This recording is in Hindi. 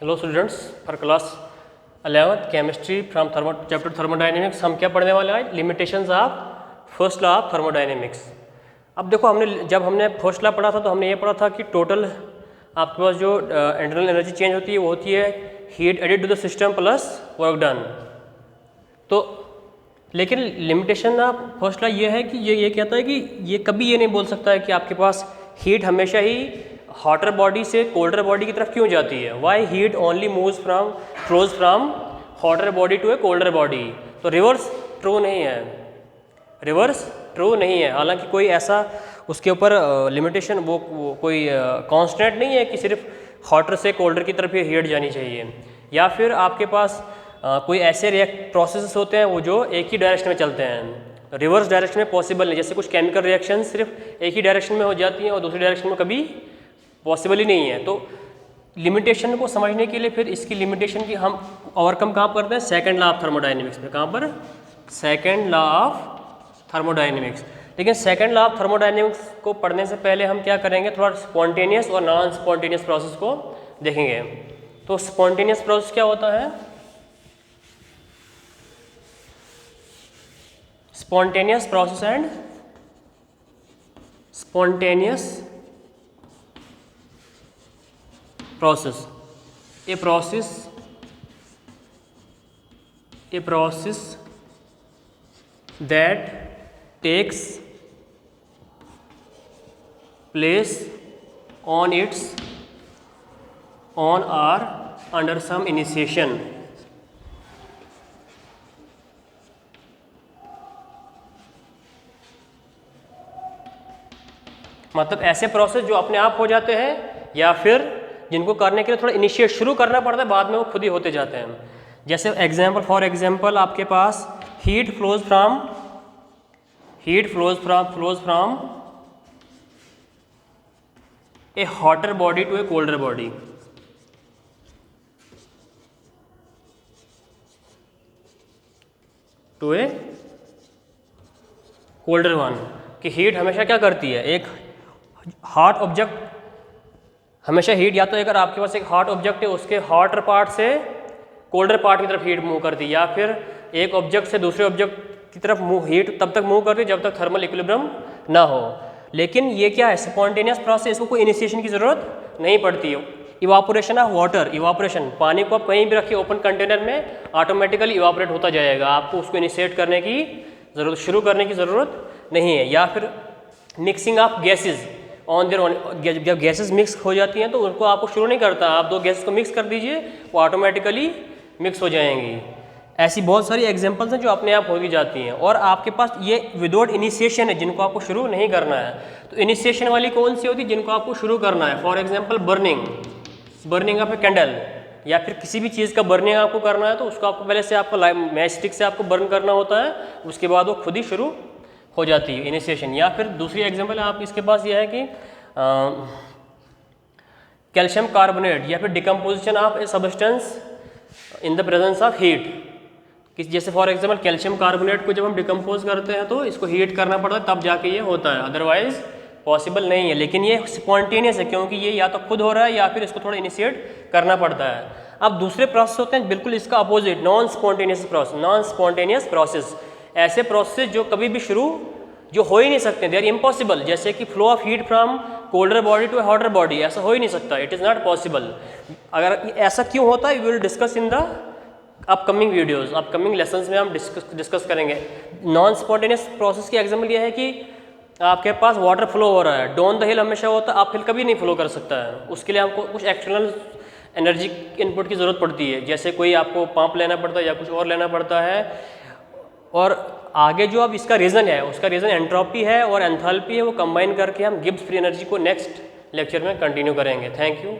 Hello students, for class 11th chemistry from chapter thermodynamics हम क्या पढ़ने वाले हैं? Limitations of first law of thermodynamics. अब देखो, जब हमने फर्स्ट लॉ पढ़ा था तो हमने ये पढ़ा था कि टोटल आपके पास जो इंटरनल एनर्जी चेंज होती है वो होती है heat added to the system plus work done. तो लेकिन लिमिटेशन ऑफ फर्स्ट लॉ ये है कि ये कहता है कि ये कभी ये नहीं बोल सकता है कि आपके पास हीट हमेशा ही हॉटर बॉडी से कोल्डर बॉडी की तरफ क्यों जाती है। Why heat only flows from hotter body to a colder body. तो रिवर्स ट्रू नहीं है, रिवर्स ट्रू नहीं है। हालांकि कोई ऐसा उसके ऊपर लिमिटेशन वो कोई कांस्टेंट नहीं है कि सिर्फ हॉटर से कोल्डर की तरफ ही हीट जानी चाहिए, या फिर आपके पास कोई ऐसे प्रोसेसेस होते हैं वो जो एक ही डायरेक्शन में चलते हैं। रिवर्स डायरेक्शन में पॉसिबल नहीं, जैसे कुछ केमिकल रिएक्शन सिर्फ एक ही डायरेक्शन में हो जाती हैं और दूसरी डायरेक्शन में कभी पॉसिबल ही नहीं है। तो लिमिटेशन को समझने के लिए फिर इसकी लिमिटेशन की हम ओवरकम कहाँ करते हैं? सेकंड लॉ ऑफ थर्मोडाइनमिक्स में। कहाँ पर? Second law of thermodynamics. लेकिन सेकंड लॉ ऑफ थर्मोडाइनमिक्स को पढ़ने से पहले हम क्या करेंगे, थोड़ा स्पॉन्टेनियस और नॉन स्पॉन्टेनियस प्रोसेस को देखेंगे। तो स्पॉन्टेनियस प्रोसेस क्या होता है? Spontaneous process and spontaneous process. A process that takes place on or under some initiation. मतलब ऐसे प्रोसेस जो अपने आप हो जाते हैं या फिर जिनको करने के लिए थोड़ा इनिशिएट शुरू करना पड़ता है, बाद में वो खुद ही होते जाते हैं। जैसे फॉर एग्जांपल आपके पास heat flows from a hotter body to a colder body. To a colder one कि हीट हमेशा क्या करती है? एक हॉट ऑब्जेक्ट हमेशा हीट, या तो अगर आपके पास एक हॉट ऑब्जेक्ट है उसके हॉटर पार्ट से कोल्डर पार्ट की तरफ हीट मूव करती है, या फिर एक ऑब्जेक्ट से दूसरे ऑब्जेक्ट की तरफ हीट तब तक मूव करती है जब तक थर्मल इक्विलिब्रियम ना हो। लेकिन ये क्या है? स्पॉन्टेनियस प्रोसेस, इसको कोई इनिशिएशन की ज़रूरत नहीं पड़ती है। इवापोरेशन ऑफ वाटर, इवापोरेशन, पानी को आप कहीं भी रखिए ओपन कंटेनर में, ऑटोमेटिकली इवापोरेट होता जाएगा, आपको उसको इनिशिएट करने की ज़रूरत, शुरू करने की ज़रूरत नहीं है। या फिर mixing of gases on their own, जब गैसेस मिक्स हो जाती हैं तो उनको आपको शुरू नहीं करता, आप दो गैसेस को मिक्स कर दीजिए, वो ऑटोमेटिकली मिक्स हो जाएंगी। ऐसी बहुत सारी एग्जांपल्स हैं जो अपने आप होती जाती हैं। और आपके पास ये विदाउट इनिशिएशन है जिनको आपको शुरू नहीं करना है। तो इनिशिएशन वाली कौन सी होती है? जिनको आपको शुरू करना है। For example burning of a candle, या फिर किसी भी चीज़ का बर्निंग आपको करना है तो उसको आपको पहले से आपको मैच स्टिक से आपको बर्न करना होता है, उसके बाद वो खुद ही शुरू हो जाती है, इनिशिएशन। या फिर दूसरी एग्जांपल आप इसके पास ये है कि कैल्शियम कार्बोनेट, या फिर decomposition of a substance in the presence of heat. जैसे फॉर एग्जांपल कैल्शियम कार्बोनेट को जब हम डिकम्पोज करते हैं तो इसको हीट करना पड़ता है, तब जाके ये होता है, अदरवाइज पॉसिबल नहीं है। लेकिन ये स्पॉन्टेनियस है क्योंकि ये या तो खुद हो रहा है या फिर इसको थोड़ा इनिशिएट करना पड़ता है। अब दूसरे प्रोसेस होते हैं बिल्कुल इसका अपोजिट, नॉन स्पॉन्टेनियस प्रोसेस। ऐसे प्रोसेस जो कभी भी शुरू जो हो ही नहीं सकते, दे आर इम्पॉसिबल। जैसे कि flow of heat from colder body to hotter body, ऐसा हो ही नहीं सकता, इट इज़ नॉट पॉसिबल। अगर ऐसा क्यों होता है, we will discuss in the upcoming videos, upcoming lessons में हम डिस्कस करेंगे। नॉन स्पॉन्टेनियस प्रोसेस की एग्जाम्पल यह है कि आपके पास वाटर फ्लो हो रहा है, डाउन द हिल हमेशा होता है, आप हिल कभी नहीं फ्लो कर सकता है, उसके लिए आपको कुछ एक्सटर्नल एनर्जी इनपुट की ज़रूरत पड़ती है, जैसे कोई आपको पंप लेना पड़ता है या कुछ और लेना पड़ता है। और आगे जो अब इसका रीज़न है, उसका रीज़न एंट्रोपी है और एंथैल्पी है, वो कंबाइन करके हम गिब्स फ्री एनर्जी को नेक्स्ट लेक्चर में कंटिन्यू करेंगे। Thank you.